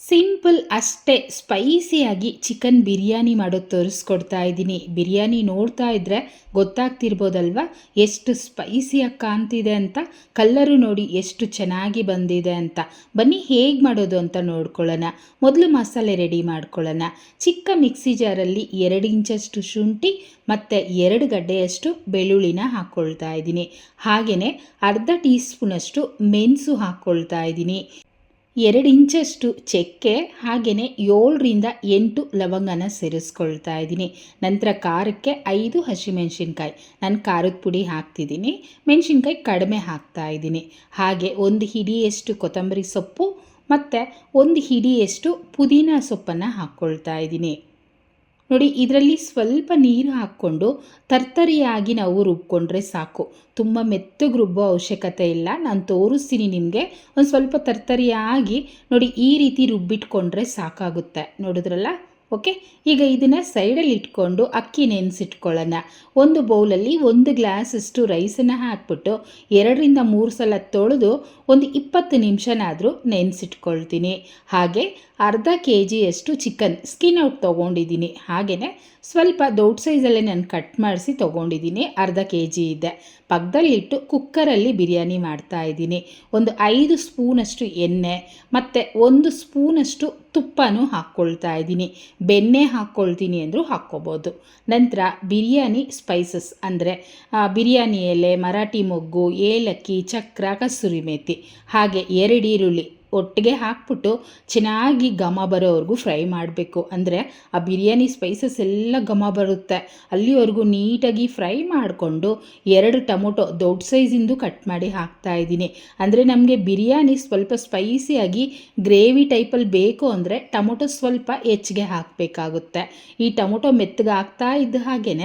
Simple ಅಷ್ಟೇ ಸ್ಪೈಸಿಯಾಗಿ chicken biryani ಮಾಡೋದು ತೋರಿಸ್ಕೊಡ್ತಾ ಇದ್ದೀನಿ. ಬಿರಿಯಾನಿ ನೋಡ್ತಾ ಇದ್ದರೆ ಗೊತ್ತಾಗ್ತಿರ್ಬೋದಲ್ವ ಎಷ್ಟು ಸ್ಪೈಸಿಯಾಗಿ ಕಾಣ್ತಿದೆ ಅಂತ. ಕಲ್ಲರು ನೋಡಿ ಎಷ್ಟು ಚೆನ್ನಾಗಿ ಬಂದಿದೆ ಅಂತ. ಬನ್ನಿ ಹೇಗೆ ಮಾಡೋದು ಅಂತ ನೋಡ್ಕೊಳ್ಳೋಣ. ಮೊದಲು ಮಸಾಲೆ ರೆಡಿ ಮಾಡ್ಕೊಳ್ಳೋಣ. ಚಿಕ್ಕ ಮಿಕ್ಸಿ ಜಾರಲ್ಲಿ 2 ಇಂಚಷ್ಟು ಶುಂಠಿ ಮತ್ತು 2 ಗಡ್ಡೆಯಷ್ಟು ಬೆಳ್ಳುಳ್ಳಿನ ಹಾಕ್ಕೊಳ್ತಾ ಇದ್ದೀನಿ. ಹಾಗೆಯೇ ಅರ್ಧ ಟೀ ಸ್ಪೂನಷ್ಟು ಮೆಣಸು ಹಾಕ್ಕೊಳ್ತಾ ಇದ್ದೀನಿ. 2 ಇಂಚಷ್ಟು ಚಕ್ಕೆ, ಹಾಗೆಯೇ 7ರಿಂದ 8 ಲವಂಗನ ಸೇರಿಸ್ಕೊಳ್ತಾ ಇದ್ದೀನಿ. ನಂತರ ಖಾರಕ್ಕೆ 5 ಹಸಿಮೆಣಸಿನ್ಕಾಯಿ, ನಾನು ಖಾರದ ಪುಡಿ ಹಾಕ್ತಿದ್ದೀನಿ. ಮೆಣಸಿನ್ಕಾಯಿ ಕಡಿಮೆ ಹಾಕ್ತಾ ಇದ್ದೀನಿ. ಹಾಗೆ 1 ಹಿಡಿಯಷ್ಟು ಕೊತ್ತಂಬರಿ ಸೊಪ್ಪು ಮತ್ತು 1 ಹಿಡಿಯಷ್ಟು ಪುದೀನ ಸೊಪ್ಪನ್ನು ಹಾಕ್ಕೊಳ್ತಾ ಇದ್ದೀನಿ. ನೋಡಿ, ಇದರಲ್ಲಿ ಸ್ವಲ್ಪ ನೀರು ಹಾಕ್ಕೊಂಡು ತರ್ತರಿಯಾಗಿ ನಾವು ರುಬ್ಕೊಂಡ್ರೆ ಸಾಕು. ತುಂಬ ಮೆತ್ತಗೆ ರುಬ್ಬೋ ಅವಶ್ಯಕತೆ ಇಲ್ಲ. ನಾನು ತೋರಿಸ್ತೀನಿ ನಿಮಗೆ. ಒಂದು ಸ್ವಲ್ಪ ತರ್ತರಿಯಾಗಿ ನೋಡಿ ಈ ರೀತಿ ರುಬ್ಬಿಟ್ಕೊಂಡ್ರೆ ಸಾಕಾಗುತ್ತೆ. ನೋಡಿದ್ರಲ್ಲ? ಓಕೆ, ಈಗ ಇದನ್ನು ಸೈಡಲ್ಲಿ ಇಟ್ಕೊಂಡು ಅಕ್ಕಿ ನೆನೆಸಿಟ್ಕೊಳ್ಳೋಣ. ಒಂದು ಬೌಲಲ್ಲಿ 1 ಗ್ಲಾಸಷ್ಟು ರೈಸನ್ನು ಹಾಕ್ಬಿಟ್ಟು 2ರಿಂದ 3 ಸಲ ತೊಳೆದು ಒಂದು 20 ನಿಮಿಷನಾದರೂ ನೆನೆಸಿಟ್ಕೊಳ್ತೀನಿ. ಹಾಗೆ ಅರ್ಧ KGಯಷ್ಟು ಚಿಕನ್ ಸ್ಕಿನ್ ಔಟ್ ತೊಗೊಂಡಿದ್ದೀನಿ. ಹಾಗೆಯೇ ಸ್ವಲ್ಪ ದೊಡ್ಡ ಸೈಜಲ್ಲೇ ನಾನು ಕಟ್ ಮಾಡಿಸಿ ತೊಗೊಂಡಿದ್ದೀನಿ. ಅರ್ಧ KG ಇದೆ. ಪಕ್ಕದಲ್ಲಿಟ್ಟು ಕುಕ್ಕರಲ್ಲಿ ಬಿರಿಯಾನಿ ಮಾಡ್ತಾಯಿದ್ದೀನಿ. ಒಂದು 5 ಸ್ಪೂನಷ್ಟು ಎಣ್ಣೆ ಮತ್ತು 1 ಸ್ಪೂನಷ್ಟು ತುಪ್ಪನೂ ಹಾಕ್ಕೊಳ್ತಾ ಇದ್ದೀನಿ. ಬೆಣ್ಣೆ ಹಾಕ್ಕೊಳ್ತೀನಿ ಅಂದರೂ ಹಾಕ್ಕೋಬೋದು. ನಂತರ ಬಿರಿಯಾನಿ ಸ್ಪೈಸಸ್ ಅಂದರೆ ಬಿರಿಯಾನಿ ಎಲೆ, ಮರಾಠಿ ಮೊಗ್ಗು, ಏಲಕ್ಕಿ, ಚಕ್ರ, ಕಸೂರಿ ಮೇಥಿ, ಹಾಗೆ 2 ಈರುಳ್ಳಿ ಒಟ್ಟಿಗೆ ಹಾಕ್ಬಿಟ್ಟು ಚೆನ್ನಾಗಿ ಘಮ ಬರೋವರೆಗೂ ಫ್ರೈ ಮಾಡಬೇಕು. ಅಂದರೆ ಆ ಬಿರಿಯಾನಿ ಸ್ಪೈಸಸ್ ಎಲ್ಲ ಘಮ ಬರುತ್ತೆ. ಅಲ್ಲಿವರೆಗೂ ನೀಟಾಗಿ ಫ್ರೈ ಮಾಡಿಕೊಂಡು 2 ಟೊಮೊಟೊ ದೊಡ್ಡ ಸೈಜಿಂದು ಕಟ್ ಮಾಡಿ ಹಾಕ್ತಾಯಿದ್ದೀನಿ. ಅಂದರೆ ನಮಗೆ ಬಿರಿಯಾನಿ ಸ್ವಲ್ಪ ಸ್ಪೈಸಿಯಾಗಿ ಗ್ರೇವಿ ಟೈಪಲ್ಲಿ ಬೇಕು ಅಂದರೆ ಟೊಮೊಟೊ ಸ್ವಲ್ಪ ಹೆಚ್ಚಿಗೆ ಹಾಕಬೇಕಾಗುತ್ತೆ. ಈ ಟೊಮೊಟೊ ಮೆತ್ತಗೆ ಆಗ್ತಾ ಇದ್ದ ಹಾಗೇ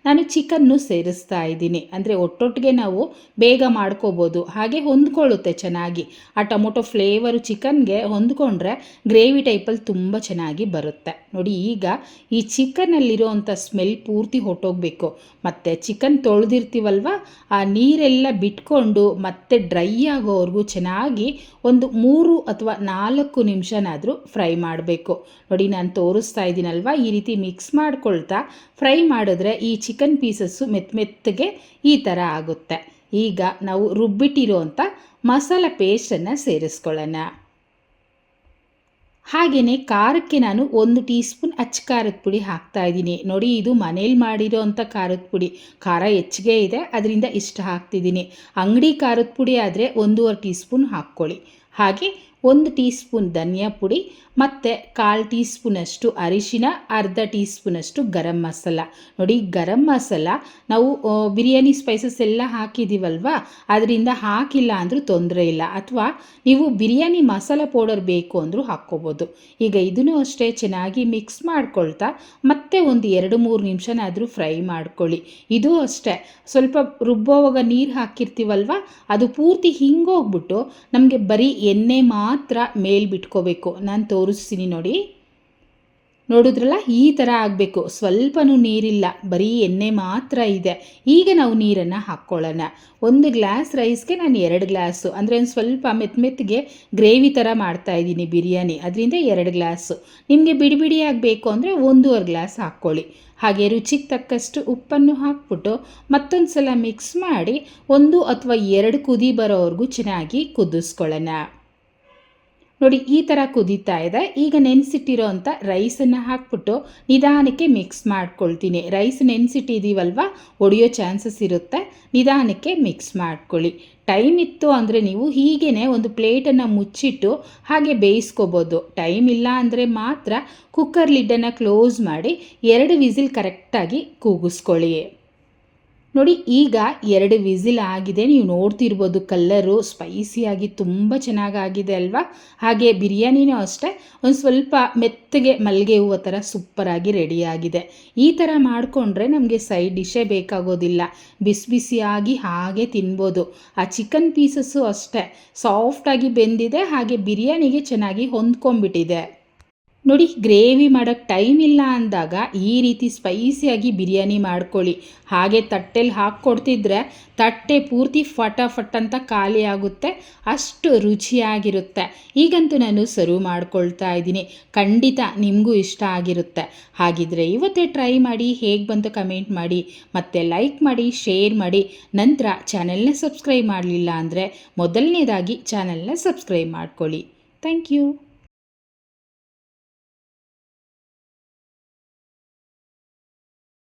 ನಾನು ಚಿಕನ್ನು ಸೇರಿಸ್ತಾ ಇದ್ದೀನಿ. ಅಂದರೆ ಒಟ್ಟೊಟ್ಟಿಗೆ ನಾವು ಬೇಗ ಮಾಡ್ಕೋಬೋದು. ಹಾಗೆ ಹೊಂದ್ಕೊಳ್ಳುತ್ತೆ ಚೆನ್ನಾಗಿ. ಆ ಟೊಮೊಟೊ ಫ್ಲೇವರು ಚಿಕನ್ಗೆ ಹೊಂದ್ಕೊಂಡ್ರೆ ಗ್ರೇವಿ ಟೈಪಲ್ಲಿ ತುಂಬ ಚೆನ್ನಾಗಿ ಬರುತ್ತೆ. ನೋಡಿ, ಈಗ ಈ ಚಿಕನ್ನಲ್ಲಿರೋವಂಥ ಸ್ಮೆಲ್ ಪೂರ್ತಿ ಹೊಟ್ಟೋಗಬೇಕು. ಮತ್ತು ಚಿಕನ್ ತೊಳೆದಿರ್ತೀವಲ್ವ, ಆ ನೀರೆಲ್ಲ ಬಿಟ್ಕೊಂಡು ಮತ್ತೆ ಡ್ರೈ ಆಗೋವರೆಗೂ ಚೆನ್ನಾಗಿ ಒಂದು 3 ಅಥವಾ 4 ನಿಮಿಷನಾದರೂ ಫ್ರೈ ಮಾಡಬೇಕು. ನೋಡಿ, ನಾನು ತೋರಿಸ್ತಾ ಇದ್ದೀನಲ್ವ, ಈ ರೀತಿ ಮಿಕ್ಸ್ ಮಾಡ್ಕೊಳ್ತಾ ಫ್ರೈ ಮಾಡಿದ್ರೆ ಈ ಚಿಕನ್ ಪೀಸಸ್ಸು ಮೆತ್ತಗೆ ಈ ಥರ ಆಗುತ್ತೆ. ಈಗ ನಾವು ರುಬ್ಬಿಟ್ಟಿರೋವಂಥ ಮಸಾಲ ಪೇಸ್ಟನ್ನು ಸೇರಿಸ್ಕೊಳ್ಳೋಣ. ಹಾಗೆಯೇ ಖಾರಕ್ಕೆ ನಾನು 1 ಟೀ ಸ್ಪೂನ್ ಅಚ್ಚ ಖಾರದ ಪುಡಿ ಹಾಕ್ತಾಯಿದ್ದೀನಿ. ನೋಡಿ, ಇದು ಮನೇಲಿ ಮಾಡಿರೋ ಅಂಥ ಖಾರದ ಪುಡಿ. ಖಾರ ಹೆಚ್ಚಿಗೆ ಇದೆ, ಅದರಿಂದ ಇಷ್ಟು ಹಾಕ್ತಿದ್ದೀನಿ. ಅಂಗಡಿ ಖಾರದ ಪುಡಿ ಆದರೆ 1.5 ಟೀ ಸ್ಪೂನ್ ಹಾಕ್ಕೊಳ್ಳಿ. ಹಾಗೆ 1 ಟೀ ಸ್ಪೂನ್ ಧನಿಯಾ ಪುಡಿ ಮತ್ತು 1/4 ಟೀ ಸ್ಪೂನಷ್ಟು ಅರಿಶಿನ, ಅರ್ಧ ಟೀ ಸ್ಪೂನಷ್ಟು ಗರಂ ಮಸಾಲ. ನೋಡಿ, ಗರಂ ಮಸಾಲ ನಾವು ಬಿರಿಯಾನಿ ಸ್ಪೈಸಸ್ ಎಲ್ಲ ಹಾಕಿದ್ದೀವಲ್ವ, ಅದರಿಂದ ಹಾಕಿಲ್ಲ ಅಂದರೂ ತೊಂದರೆ ಇಲ್ಲ. ಅಥವಾ ನೀವು ಬಿರಿಯಾನಿ ಮಸಾಲ ಪೌಡರ್ ಬೇಕು ಅಂದರೂ ಹಾಕ್ಕೋಬೋದು. ಈಗ ಇದನ್ನು ಅಷ್ಟೇ ಚೆನ್ನಾಗಿ ಮಿಕ್ಸ್ ಮಾಡ್ಕೊಳ್ತಾ ಮತ್ತೆ ಒಂದು 2-3 ನಿಮಿಷನಾದರೂ ಫ್ರೈ ಮಾಡ್ಕೊಳ್ಳಿ. ಇದು ಅಷ್ಟೇ, ಸ್ವಲ್ಪ ರುಬ್ಬೋವಾಗ ನೀರು ಹಾಕಿರ್ತೀವಲ್ವ, ಅದು ಪೂರ್ತಿ ಹಿಂಗೋಗ್ಬಿಟ್ಟು ನಮಗೆ ಬರೀ ಎಣ್ಣೆ ಮಾತ್ರ ಮೇಲ್ ಬಿಟ್ಕೋಬೇಕು. ನಾನು ತೋರಿಸ್ತೀನಿ ನೋಡಿ. ನೋಡಿದ್ರಲ್ಲ, ಈ ಥರ ಆಗಬೇಕು. ಸ್ವಲ್ಪನೂ ನೀರಿಲ್ಲ, ಬರೀ ಎಣ್ಣೆ ಮಾತ್ರ ಇದೆ. ಈಗ ನಾವು ನೀರನ್ನು ಹಾಕ್ಕೊಳ್ಳೋಣ. 1 ಗ್ಲಾಸ್ ರೈಸ್ಗೆ ನಾನು 2 ಗ್ಲಾಸು, ಅಂದರೆ ಒಂದು ಸ್ವಲ್ಪ ಮೆತ್ತಗೆ ಗ್ರೇವಿ ಥರ ಮಾಡ್ತಾಯಿದ್ದೀನಿ ಬಿರಿಯಾನಿ, ಅದರಿಂದ 2 ಗ್ಲಾಸು. ನಿಮಗೆ ಬಿಡಿ ಬಿಡಿಯಾಗಿ ಬೇಕು ಅಂದರೆ 1.5 ಗ್ಲಾಸ್ ಹಾಕ್ಕೊಳ್ಳಿ. ಹಾಗೆ ರುಚಿಗೆ ತಕ್ಕಷ್ಟು ಉಪ್ಪನ್ನು ಹಾಕ್ಬಿಟ್ಟು ಮತ್ತೊಂದು ಸಲ ಮಿಕ್ಸ್ ಮಾಡಿ 1 ಅಥವಾ 2 ಕುದಿ ಬರೋವರೆಗೂ ಚೆನ್ನಾಗಿ ಕುದಿಸ್ಕೊಳ್ಳೋಣ. ನೋಡಿ, ಈ ಥರ ಕುದೀತಾ ಇದೆ. ಈಗ ನೆನೆಸಿಟ್ಟಿರೋ ಅಂಥ ರೈಸನ್ನು ಹಾಕ್ಬಿಟ್ಟು ನಿಧಾನಕ್ಕೆ ಮಿಕ್ಸ್ ಮಾಡ್ಕೊಳ್ತೀನಿ. ರೈಸ್ ನೆನೆಸಿಟ್ಟಿದ್ದೀವಲ್ವ, ಒಡೆಯೋ ಚಾನ್ಸಸ್ ಇರುತ್ತೆ. ನಿಧಾನಕ್ಕೆ ಮಿಕ್ಸ್ ಮಾಡ್ಕೊಳ್ಳಿ. ಟೈಮ್ ಇತ್ತು ಅಂದರೆ ನೀವು ಹೀಗೇ ಒಂದು ಪ್ಲೇಟನ್ನು ಮುಚ್ಚಿಟ್ಟು ಹಾಗೆ ಬೇಯಿಸ್ಕೋಬೋದು. ಟೈಮ್ ಇಲ್ಲ ಅಂದರೆ ಮಾತ್ರ ಕುಕ್ಕರ್ ಲಿಡ್ಡನ್ನು ಕ್ಲೋಸ್ ಮಾಡಿ 2 ವಿಸಿಲ್ ಕರೆಕ್ಟಾಗಿ ಕೂಗಿಸ್ಕೊಳ್ಳಿ. ನೋಡಿ, ಈಗ 2 ವಿಸಿಲ್ ಆಗಿದೆ. ನೀವು ನೋಡ್ತಿರ್ಬೋದು, ಕಲ್ಲರು ಸ್ಪೈಸಿಯಾಗಿ ತುಂಬ ಚೆನ್ನಾಗಾಗಿದೆ ಅಲ್ವಾ. ಹಾಗೆ ಬಿರಿಯಾನಿನೂ ಅಷ್ಟೇ ಒಂದು ಸ್ವಲ್ಪ ಮೆತ್ತಗೆ ಮಲ್ಲಿಗೆ ಹೂವು ಥರ ಸೂಪರಾಗಿ ರೆಡಿಯಾಗಿದೆ. ಈ ಥರ ಮಾಡಿಕೊಂಡ್ರೆ ನಮಗೆ ಸೈಡ್ ಡಿಶೇ ಬೇಕಾಗೋದಿಲ್ಲ. ಬಿಸಿ ಬಿಸಿಯಾಗಿ ಹಾಗೆ ತಿನ್ಬೋದು. ಆ ಚಿಕನ್ ಪೀಸಸ್ಸು ಅಷ್ಟೇ ಸಾಫ್ಟಾಗಿ ಬೆಂದಿದೆ, ಹಾಗೆ ಬಿರಿಯಾನಿಗೆ ಚೆನ್ನಾಗಿ ಹೊಂದ್ಕೊಂಡ್ಬಿಟ್ಟಿದೆ. ನೋಡಿ, ಗ್ರೇವಿ ಮಾಡೋಕ್ಕೆ ಟೈಮ್ ಇಲ್ಲ ಅಂದಾಗ ಈ ರೀತಿ ಸ್ಪೈಸಿಯಾಗಿ ಬಿರಿಯಾನಿ ಮಾಡ್ಕೊಳ್ಳಿ. ಹಾಗೆ ತಟ್ಟೆಲಿ ಹಾಕ್ಕೊಡ್ತಿದ್ರೆ ತಟ್ಟೆ ಪೂರ್ತಿ ಫಟಾಫಟ್ ಅಂತ ಖಾಲಿ ಆಗುತ್ತೆ. ಅಷ್ಟು ರುಚಿಯಾಗಿರುತ್ತೆ. ಈಗಂತೂ ನಾನು ಸರ್ವ್ ಮಾಡ್ಕೊಳ್ತಾ ಇದ್ದೀನಿ. ಖಂಡಿತ ನಿಮಗೂ ಇಷ್ಟ ಆಗಿರುತ್ತೆ. ಹಾಗಿದ್ರೆ ಇವತ್ತೇ ಟ್ರೈ ಮಾಡಿ, ಹೇಗೆ ಬಂತು ಕಮೆಂಟ್ ಮಾಡಿ, ಮತ್ತು ಲೈಕ್ ಮಾಡಿ, ಶೇರ್ ಮಾಡಿ. ನಂತರ ಚಾನೆಲ್ನ ಸಬ್ಸ್ಕ್ರೈಬ್ ಮಾಡಲಿಲ್ಲ ಅಂದರೆ ಮೊದಲನೇದಾಗಿ ಚಾನೆಲ್ನ ಸಬ್ಸ್ಕ್ರೈಬ್ ಮಾಡ್ಕೊಳ್ಳಿ. Thank you.